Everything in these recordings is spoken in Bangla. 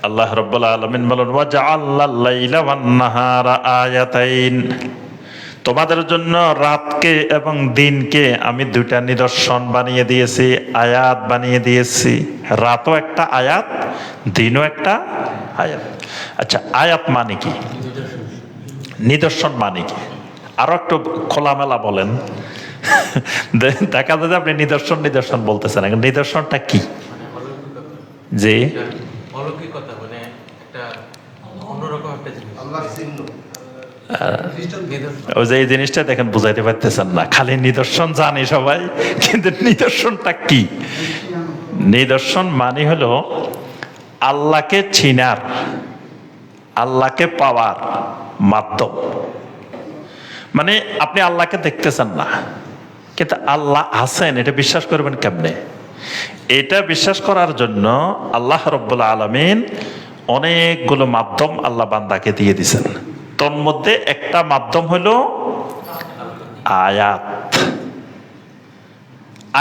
আল্লাহ রাব্বুল আলামিন বলেন ওয়া জাআলনাল লাইলা ওয়ান নাহারা আয়াতাইন, তোমাদের জন্য রাতকে এবং দিনকে আমি দুইটা নিদর্শন বানিয়ে দিয়েছি, আয়াত বানিয়ে দিয়েছি। রাতও একটা আয়াত, দিনও একটা আয়াত। আচ্ছা, আয়াত মানে কি, নিদর্শন মানে কি? আরো একটু খোলামেলা বলেন। দেখা যায় আপনি নিদর্শন নিদর্শন বলতেছেন, নিদর্শনটা কি? যে অলৌকিকতা, মানে একটা অন্যরকম একটা জিনিস, আল্লাহর চিহ্ন। ওই যে এই জিনিসটা দেখেন বুঝাইতে পারতেছেন না, খালি নিদর্শন জানি সবাই, কিন্তু নিদর্শনটা কি? নিদর্শন মানে হলো আল্লাহকে চিনার, আল্লাহকে পাওয়ার মাধ্যম। মানে আপনি আল্লাহকে দেখতেছেন না, কিন্তু আল্লাহ আছেন এটা বিশ্বাস করবেন কেমনে? এটা বিশ্বাস করার জন্য আল্লাহ রাব্বুল আলামিন অনেকগুলো মাধ্যম আল্লাহ বান্দাকে দিয়ে দিয়েছেন। তোর মধ্যে একটা মাধ্যম হলো আয়াত।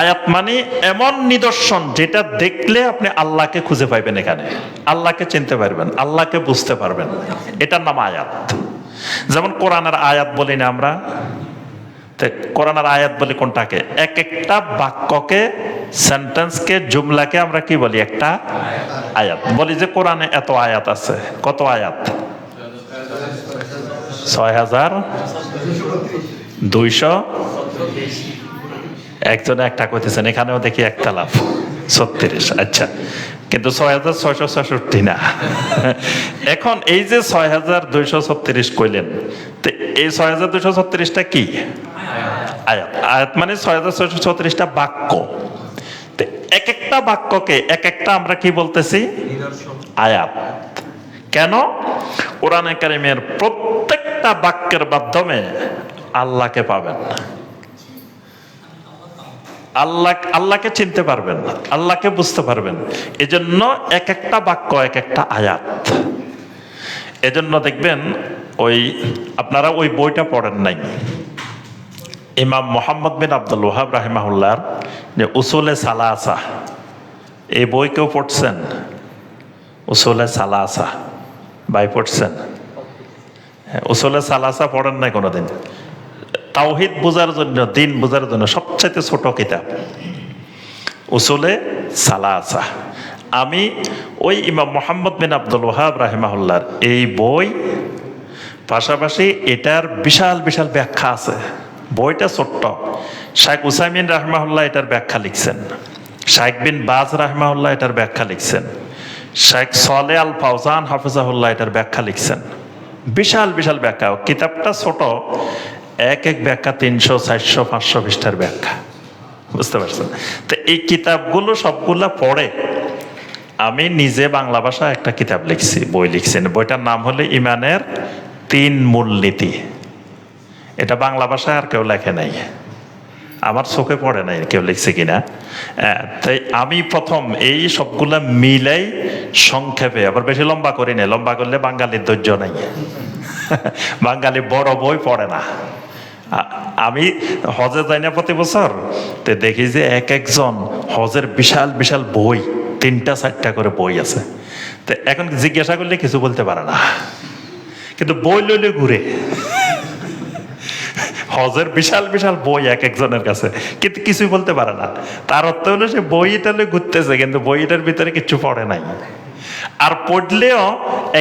আয়াত মানে এমন নিদর্শন যেটা দেখলে আপনি আল্লাহকে খুঁজে পাইবেন, এখানে আল্লাহকে চিনতে পারবেন, আল্লাহকে বুঝতে পারবেন, এটার নাম আয়াত। যেমন কোরআনের আয়াত বলি না আমরা, কোরআনের আয়াত বলি কোনটাকে? এক একটা বাক্যকে, সেন্টেন্সকে, জুমলাকে আমরা কি বলি? একটা আয়াত বলি। যে কোরআনে এত আয়াত আছে, কত আয়াত? ৬,২০০। একজনে একটা কইতেছেন, এখানেও দেখি একটা লাভ ৩৬। আচ্ছা, কিন্তু ৬,৬৬৬ না। এখন এই যে ৬,২৩৬ কইলেন, তো এই ৬,২৩৬টা কি? আয়াত। আয়াত মানে ৬,৬৬টা বাক্য। এক একটা বাক্যকে এক একটা আমরা কি বলতেছি? আয়াত। কেন? কোরআনে কারিমের প্রত্যেকটা বাক্যের মাধ্যমে আল্লাহকে পাবেন, আল্লাহকে চিনতে পারবেন, আল্লাহকে বুঝতে পারবেন। এজন্য এক একটা বাক্য এক একটা আয়াত। এজন্য দেখবেন ওই আপনারা ওই বইটা পড়েন নাই, ইমাম মোহাম্মদ বিন আব্দুল ওয়াহাব রাহিমাহুল্লাহর যে উসুলে সালাসা, এই বই কেউ পড়ছেন? উসুলে সালাসা ভাই পড়ছেন? উসুলে সালাসা পড়েন নাই কোনোদিন? তাওহীদ বোঝার জন্য, দিন বোঝার জন্য সবচাইতে ছোট কিতাব উসুলে সালাসা। আমি ওই ইমাম মোহাম্মদ বিন আব্দুল ওয়াহাব রাহিমাহুল্লাহর এই বই, পাশাপাশি এটার বিশাল বিশাল ব্যাখ্যা আছে। বইটা ছোট্ট। শাইখ উসাইমিন রাহমাহুল্লাহ এটার ব্যাখ্যা লিখছেন, শাইখ বিন বাজ রাহমাহুল্লাহ এটার ব্যাখ্যা লিখছেন, শাইখ সালেহ আল ফাওজান হাফিজাহুল্লাহ এটার ব্যাখ্যা লিখছেন। বিশাল বিশাল ব্যাখ্যা। কিতাবটা ছোট, এক এক ব্যাখ্যা ৩০০, ৪০০, ৫০০ পৃষ্ঠার ব্যাখ্যা। বুঝতে পারছেন? তো এই কিতাবগুলো সবগুলা পড়ে আমি নিজে বাংলা ভাষায় একটা কিতাব লিখছি, বই লিখছেন। বইটার নাম হলো ইমানের ৩ মূলনীতি। এটা বাংলা ভাষায় আর কেউ লেখে নাই, আমার চোখে পড়ে নাই কেউ লিখছে কিনা। তাই আমি প্রথম এই সবগুলা মিলাই সংক্ষেপে, আবার বেশি লম্বা করি না, লম্বা করলে বাঙালির ধৈর্য নাই। বাঙালি বড় বই পড়ে না। আমি হজে যাই না প্রতি বছর, তো দেখি যে এক একজন হজের বিশাল বিশাল বই, ৩টা ৪টা করে বই আছে। তো এখন জিজ্ঞাসা করলে কিছু বলতে পারে না, কিন্তু বই লইলে ঘুরে। হজের বিশাল বিশাল বই এক একজনের কাছে, কিন্তু কিছুই বলতে পারে না। তার অর্থ হলো সে বইটা ঘুরতেছে, কিন্তু বইটার ভিতরে কিছু পড়ে নাই। আর পড়লেও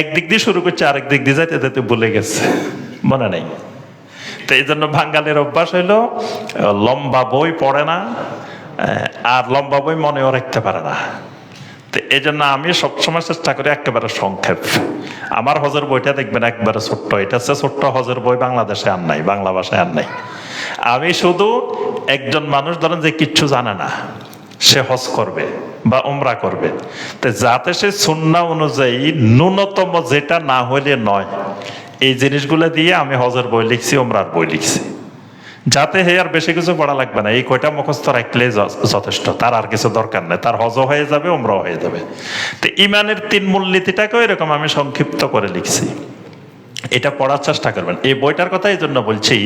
একদিক দিয়ে শুরু করছে, আরেক দিক দিয়ে যাইতে যাইতে ভুলে গেছে, মনে নেই। তো এই জন্য বাঙালির অভ্যাস হইলো লম্বা বই পড়ে না, আর লম্বা বই মনেও রাখতে পারে না। তো এই জন্য আমি সবসময় চেষ্টা করি একেবারে সংক্ষেপ। আমার হজের বইটা দেখবেন একবারে ছোট্ট। এটা হচ্ছে ছোট্ট হজের বই, বাংলাদেশে আর নাই, বাংলা ভাষায় আর নাই। আমি শুধু একজন মানুষ ধরেন যে কিচ্ছু জানে না, সে হজ করবে বা উমরা করবে, তো যাতে সে সুন্নাহ অনুযায়ী ন্যূনতম যেটা না হইলে নয়, এই জিনিসগুলো দিয়ে আমি হজের বই লিখছি, উমরার বই লিখছি, যাতে হে আর বেশি কিছু পড়া লাগবে না। এই কয়টা মুখস্থ রাখলে যথেষ্ট, তার আর কিছু দরকার নেই, তার হজও হয়ে যাবে, উমরাও হয়ে যাবে। তো ইমানের ৩ মূলনীতিটাকেও এরকম আমি সংক্ষিপ্ত করে লিখছি। এটা পড়ার চেষ্টা করবেন। এই বইটার কথা এই জন্য বলছি,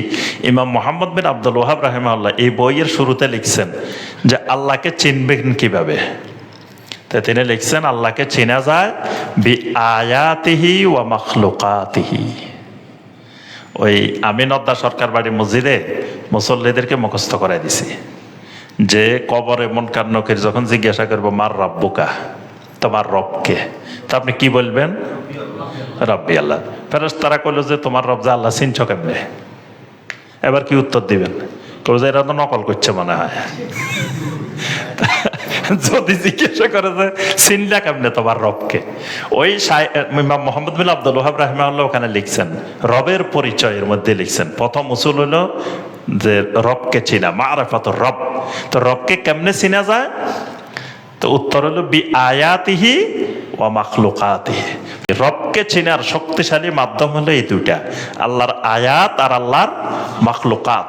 ইমাম মোহাম্মদ বিন আব্দুল ওয়াহাব রাহিমাহুল্লাহ এই বইয়ের শুরুতে লিখছেন যে আল্লাহকে চিনবেন কিভাবে। তো তিনি লিখছেন আল্লাহকে চেনা যায় বি আয়াতিহি ওয়া মাখলুকাতিহি। ওই আমিনদ্দা সরকার বাড়ি মসজিদে মুসল্লিদেরকে মুখস্থ করাই দিছি যে কবরে মুনকার নকির যখন জিজ্ঞাসা করবো মার রব্বুকা, তোমার রবকে, তা আপনি কি বলবেন? রব্বি আল্লাহ। ফেরেশতারা কইল যে তোমার রব যে আল্লাহ চিনছ কেমনে? এবার কি উত্তর দিবেন? কেউ যে এরা তো নকল করছে মনে হয়। যদি জিজ্ঞাসা করে যে চিনলা কেমনে তোমার রবকে, ওই ইমাম মোহাম্মদ বিন আব্দুল ওয়াহাব রাহিমাহুল্লাহ ওখানে লিখছেন রবের পরিচয়ের মধ্যে লিখছেন প্রথম উসুল হলো যে রবকে চিনা, মারিফাতুর রব। তো রবকে কেমনে চিনা যায়? তো উত্তর হলো বি আয়াতিহি ওয়া মাখলুকাতিহি। রবকে চিনার শক্তিশালী মাধ্যম হলো এই দুইটা, আল্লাহর আয়াত আর আল্লাহর মাখলুকাত।